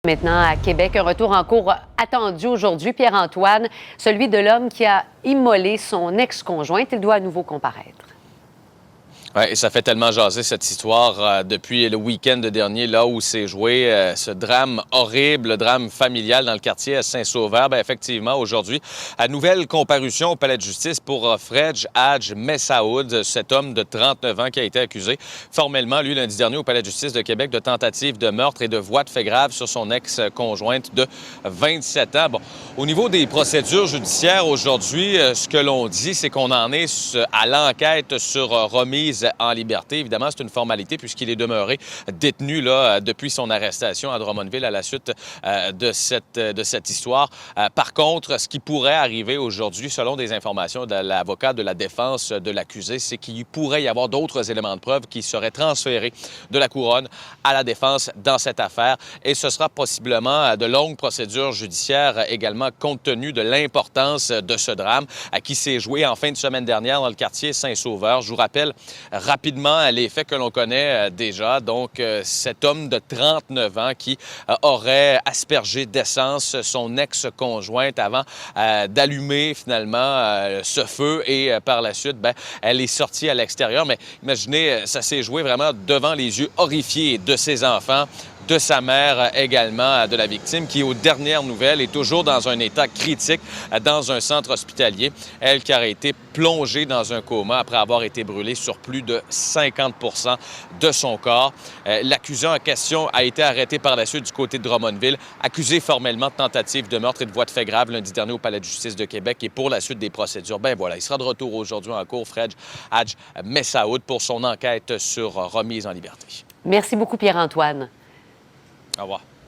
Maintenant à Québec, un retour en cours attendu aujourd'hui, Pierre-Antoine, celui de l'homme qui a immolé son ex-conjointe. Il doit à nouveau comparaître. Oui, et ça fait tellement jaser cette histoire depuis le week-end dernier, là où s'est joué ce drame horrible, le drame familial dans le quartier à Saint-Sauveur. Bien, effectivement, aujourd'hui, à nouvelle comparution au palais de justice pour Fredj Hadj Messaoud, cet homme de 39 ans qui a été accusé formellement, lui, lundi dernier, au palais de justice de Québec, de tentative de meurtre et de voies de fait grave sur son ex-conjointe de 27 ans. Bon, au niveau des procédures judiciaires aujourd'hui, ce que l'on dit, c'est qu'on en est à l'enquête sur remise en liberté. Évidemment, c'est une formalité puisqu'il est demeuré détenu là, depuis son arrestation à Drummondville à la suite de cette histoire. Par contre, ce qui pourrait arriver aujourd'hui, selon des informations de l'avocat de la défense de l'accusé, c'est qu'il pourrait y avoir d'autres éléments de preuve qui seraient transférés de la couronne à la défense dans cette affaire. Et ce sera possiblement de longues procédures judiciaires également, compte tenu de l'importance de ce drame qui s'est joué en fin de semaine dernière dans le quartier Saint-Sauveur. Je vous rappelle rapidement les faits que l'on connaît déjà. Donc, cet homme de 39 ans qui aurait aspergé d'essence son ex-conjointe avant d'allumer finalement ce feu et par la suite, bien, elle est sortie à l'extérieur. Mais imaginez, ça s'est joué vraiment devant les yeux horrifiés de ses enfants, de sa mère également, de la victime, qui, aux dernières nouvelles, est toujours dans un état critique dans un centre hospitalier. Elle qui aurait été plongée dans un coma après avoir été brûlée sur plus de 50 % de son corps. L'accusé en question a été arrêté par la suite du côté de Drummondville, accusé formellement de tentative de meurtre et de voies de fait grave lundi dernier au palais de justice de Québec. Et pour la suite des procédures, ben voilà, il sera de retour aujourd'hui en cour, Fredj Hadj Messaoud, pour son enquête sur remise en liberté. Merci beaucoup, Pierre-Antoine. Au revoir.